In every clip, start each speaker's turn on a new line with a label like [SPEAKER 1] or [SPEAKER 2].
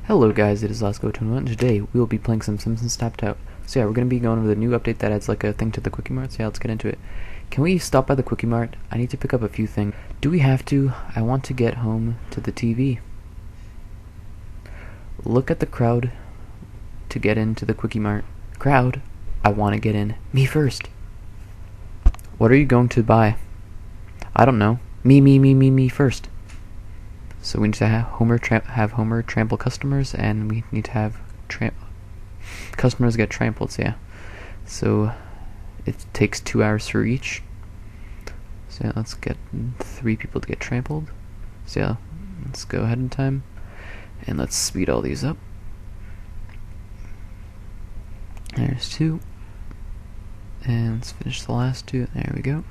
[SPEAKER 1] Hello guys, it is Doughnut, and today we will be playing some Simpsons Tapped Out. So yeah, we're going to be going over the new update that adds like a thing to the Quickie Mart, so yeah, let's get into it. Can we stop by the Quickie Mart? I need to pick up a few things. Do we have to? I want to get home to the TV. Look at the crowd to get into the Quickie Mart. Crowd? I want to get in. Me first. What are you going to buy? I don't know. Me first. So we need to have Homer trample customers, and we need to have customers get trampled. So yeah, so it takes 2 hours for each. So yeah, let's get 3 people to get trampled. So yeah, let's go ahead in time, and let's speed all these up. There's 2, and let's finish the last 2. There we go.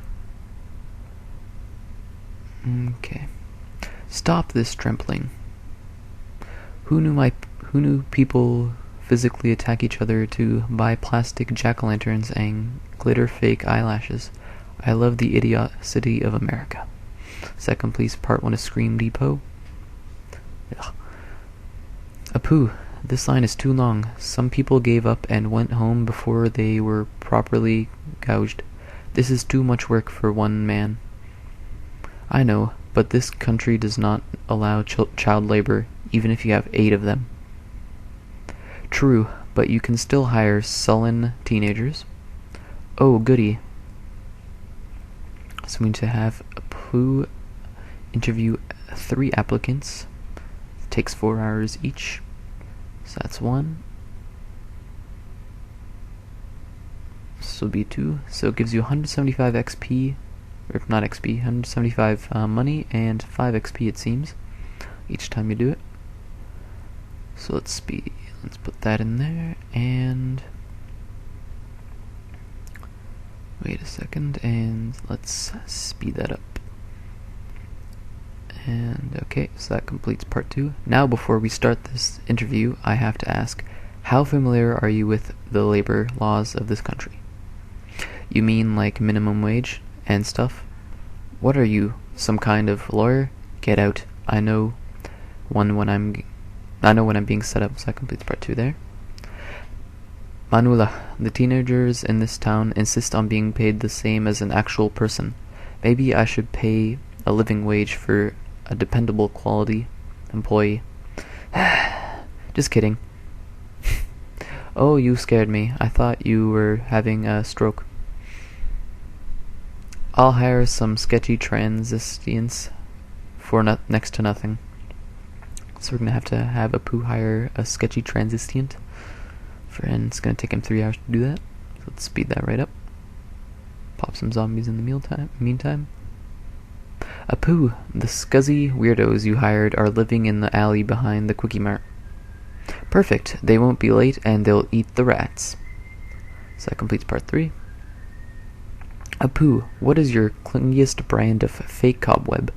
[SPEAKER 1] Okay. Stop this trampling. Who knew people physically attack each other to buy plastic jack-o'-lanterns and glitter fake eyelashes? I love the idiocy of America. Second, please, part 1 of Scream Depot. Ugh. Apu, this line is too long. Some people gave up and went home before they were properly gouged. This is too much work for one man. I know, but this country does not allow child labor, even if you have 8 of them. True, but you can still hire sullen teenagers. Oh, goody. So we need to have Apu interview 3 applicants. It takes 4 hours each. So that's 1. This will be 2. So it gives you 175 XP. Or not XP, 175 money and 5 XP it seems, each time you do it. So let's put that in there, and wait a second, and let's speed that up. And okay, so that completes part 2. Now before we start this interview, I have to ask, how familiar are you with the labor laws of this country? You mean like minimum wage and stuff? What are you, some kind of lawyer? Get out. I know when I'm being set up. So that completes part 2 there. Manula, the teenagers in this town insist on being paid the same as an actual person. Maybe I should pay a living wage for a dependable quality employee. Just kidding. Oh, you scared me. I thought you were having a stroke. I'll hire some sketchy transients for next to nothing. So we're going to have Apu hire a sketchy transient, and it's going to take him 3 hours to do that. So let's speed that right up. Pop some zombies in the meantime. Apu, the scuzzy weirdos you hired are living in the alley behind the Quickie Mart. Perfect. They won't be late, and they'll eat the rats. So that completes part 3. Apu, what is your clingiest brand of fake cobweb?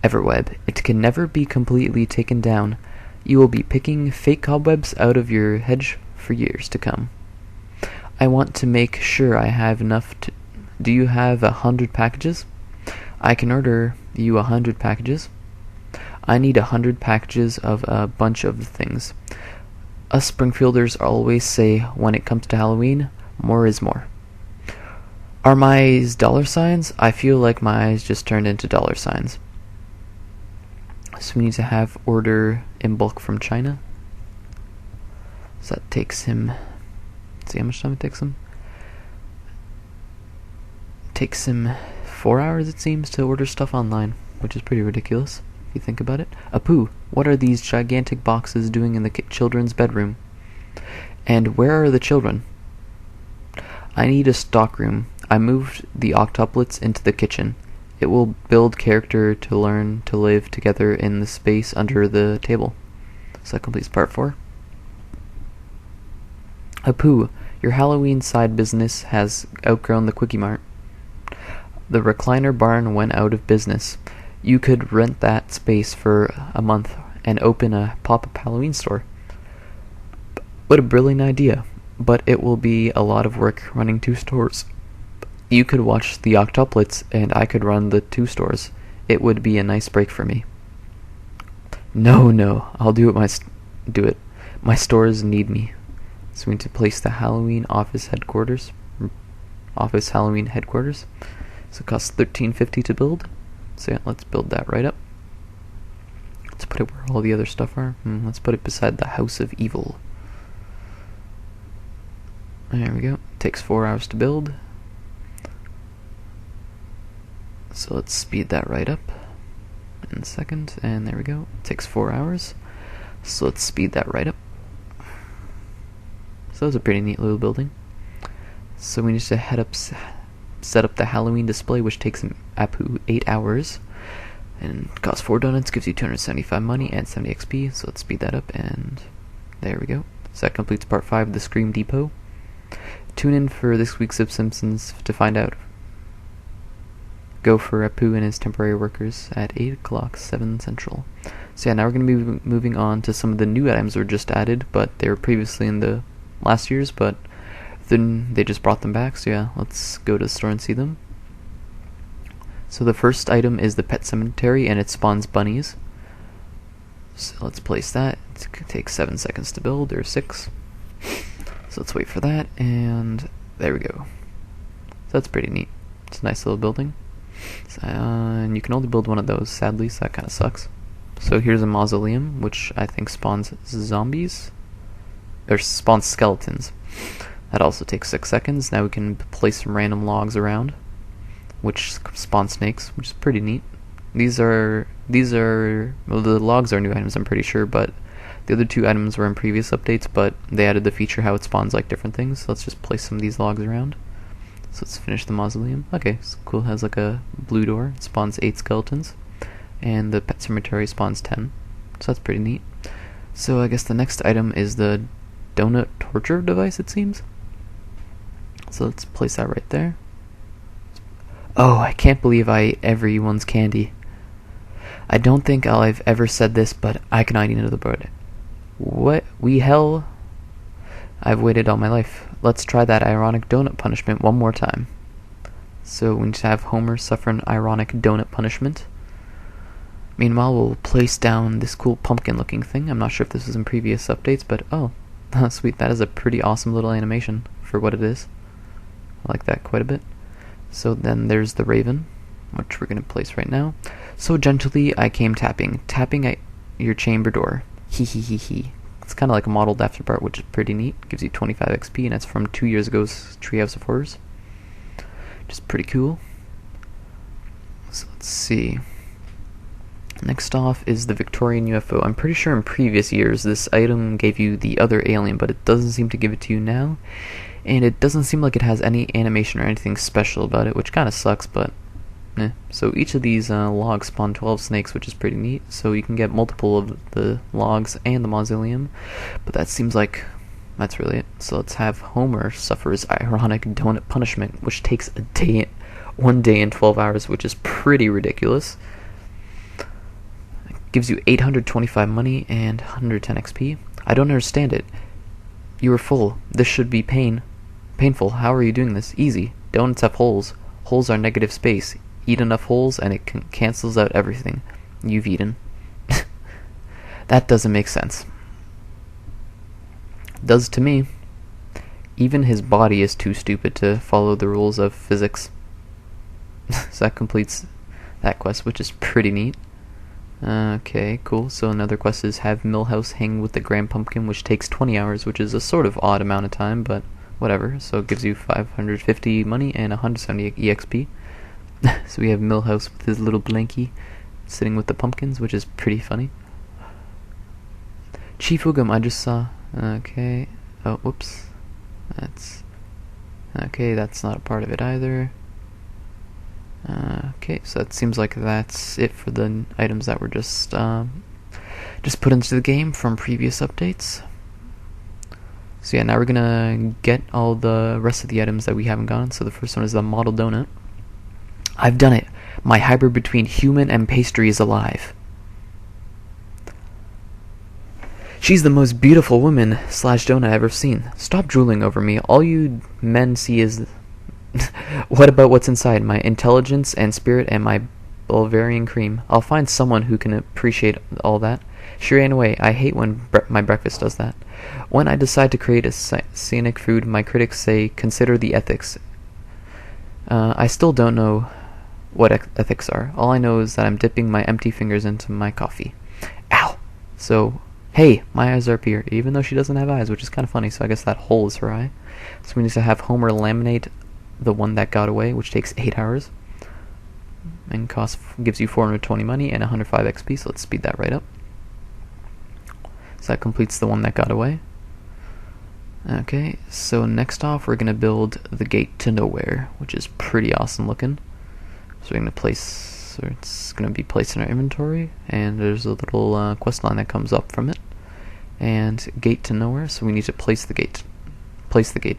[SPEAKER 1] Everweb. It can never be completely taken down. You will be picking fake cobwebs out of your hedge for years to come. I want to make sure I have enough to... Do you have 100 packages? I can order you 100 packages. I need 100 packages of a bunch of things. Us Springfielders always say, when it comes to Halloween, more is more. Are my eyes dollar signs? I feel like my eyes just turned into dollar signs. So we need to have order in bulk from China. So that takes him... Let's see how much time it takes him. It takes him 4 hours, it seems, to order stuff online, which is pretty ridiculous, if you think about it. Apu, what are these gigantic boxes doing in the children's bedroom? And where are the children? I need a stockroom. I moved the octuplets into the kitchen. It will build character to learn to live together in the space under the table. So that completes part 4. Apu, your Halloween side business has outgrown the Quickie Mart. The recliner barn went out of business. You could rent that space for a month and open a pop-up Halloween store. What a brilliant idea. But it will be a lot of work running 2 stores. You could watch the octuplets, and I could run the 2 stores. It would be a nice break for me. No, I'll do it do it. My stores need me. So we need to place the Halloween office headquarters. Office Halloween headquarters. So it costs $13.50 to build. So yeah, let's build that right up. Let's put it where all the other stuff are. Let's put it beside the House of Evil. There we go. Takes 4 hours to build. So let's speed that right up in a second. And there we go. Takes 4 hours. So let's speed that right up. So that's a pretty neat little building. So we need to set up the Halloween display, which takes Apu 8 hours. And costs 4 donuts, gives you 275 money and 70 XP. So let's speed that up, and there we go. So that completes part 5 of the Scream Depot. Tune in for this week's of Simpsons to find out. Go for Apu and his temporary workers at 8 o'clock, 7 Central. So yeah, now we're going to be moving on to some of the new items were just added, but they were previously in the last year's, but then they just brought them back. So yeah, let's go to the store and see them. So the first item is the pet cemetery, and it spawns bunnies. So let's place that. It takes 7 seconds to build, or 6. So let's wait for that, and there we go. So that's pretty neat. It's a nice little building. So, and you can only build one of those, sadly, so that kind of sucks. So here's a mausoleum, which I think spawns zombies, or spawns skeletons. That also takes 6 seconds. Now we can place some random logs around, which spawn snakes, which is pretty neat. These are well, the logs are new items, I'm pretty sure, but the other 2 items were in previous updates, but they added the feature how it spawns like different things. So let's just place some of these logs around. So let's finish the mausoleum. Okay, it's cool. It has like a blue door. It spawns 8 skeletons, and the pet cemetery spawns 10. So that's pretty neat. So I guess the next item is the donut torture device, it seems. So let's place that right there. Oh, I can't believe I ate everyone's candy. I don't think I've ever said this, but I cannot eat another bird. What? I've waited all my life. Let's try that ironic donut punishment one more time. So we need to have Homer suffer an ironic donut punishment. Meanwhile, we'll place down this cool pumpkin-looking thing. I'm not sure if this was in previous updates, but oh, sweet. That is a pretty awesome little animation for what it is. I like that quite a bit. So then there's the raven, which we're going to place right now. So gently I came tapping at your chamber door. Hee hee hee hee. It's kind of like a modeled after part, which is pretty neat. Gives you 25 XP, and that's from 2 years ago's Treehouse of Horrors. Which is pretty cool. So let's see. Next off is the Victorian UFO. I'm pretty sure in previous years this item gave you the other alien, but it doesn't seem to give it to you now. And it doesn't seem like it has any animation or anything special about it, which kind of sucks, but So each of these logs spawn 12 snakes, which is pretty neat. So you can get multiple of the logs and the mausoleum, but that seems like that's really it. So let's have Homer suffer his ironic donut punishment, which takes 1 day and 12 hours, which is pretty ridiculous. It gives you 825 money and 110 XP. I don't understand it. You are full. This should be painful. How are you doing this? Easy. Donuts have holes. Holes are negative space. Eat enough holes and it cancels out everything you've eaten. That doesn't make sense. Does to me. Even his body is too stupid to follow the rules of physics. So that completes that quest, which is pretty neat. Okay, cool. So another quest is have Milhouse hang with the Grand Pumpkin, which takes 20 hours, which is a sort of odd amount of time, but whatever. So it gives you 550 money and 170 EXP. So we have Milhouse with his little blankie sitting with the pumpkins, which is pretty funny. Chief Oogum, I just saw. Okay. Oh, whoops. That's okay. That's not a part of it either. Okay, so that seems like that's it for the items that were just put into the game from previous updates. So yeah, now we're gonna get all the rest of the items that we haven't gotten. So the first one is the model donut. I've done it. My hybrid between human and pastry is alive. She's the most beautiful woman / donut I've ever seen. Stop drooling over me. All you men see is... What about what's inside? My intelligence and spirit and my Bulgarian cream. I'll find someone who can appreciate all that. She ran away. I hate when my breakfast does that. When I decide to create a scenic food, my critics say, consider the ethics. I still don't know what ethics are. All I know is that I'm dipping my empty fingers into my coffee. Ow! So, hey, my eyes are up here, even though she doesn't have eyes, which is kind of funny, so I guess that hole is her eye. So we need to have Homer laminate the one that got away, which takes 8 hours. And gives you 420 money and 105 XP, so let's speed that right up. So that completes the one that got away. Okay, so next off we're going to build the gate to nowhere, which is pretty awesome looking. So we're going to it's going to be placed in our inventory, and there's a little quest line that comes up from it. And gate to nowhere, so we need to place the gate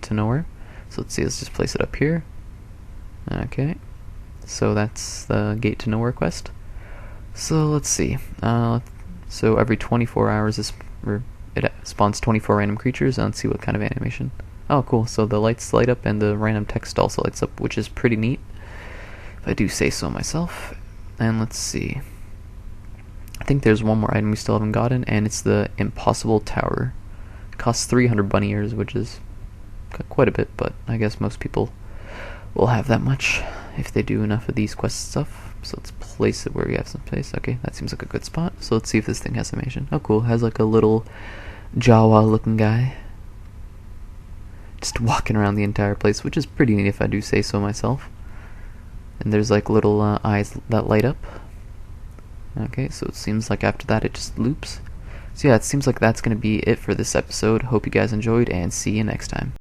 [SPEAKER 1] to nowhere. So let's just place it up here. Okay, so that's the gate to nowhere quest. So let's see. So every 24 hours it spawns 24 random creatures, and let's see what kind of animation. Oh, cool. So the lights light up and the random text also lights up, which is pretty neat, if I do say so myself. And let's see. I think there's one more item we still haven't gotten, and it's the Impossible Tower. It costs 300 bunny ears, which is quite a bit, but I guess most people will have that much if they do enough of these quest stuff. So let's place it where we have some space. Okay, that seems like a good spot. So let's see if this thing has animation. Oh, cool. It has like a little Jawa looking guy just walking around the entire place, which is pretty neat if I do say so myself. And there's like little eyes that light up. Okay, so it seems like after that it just loops. So yeah, it seems like that's going to be it for this episode. Hope you guys enjoyed, and see you next time.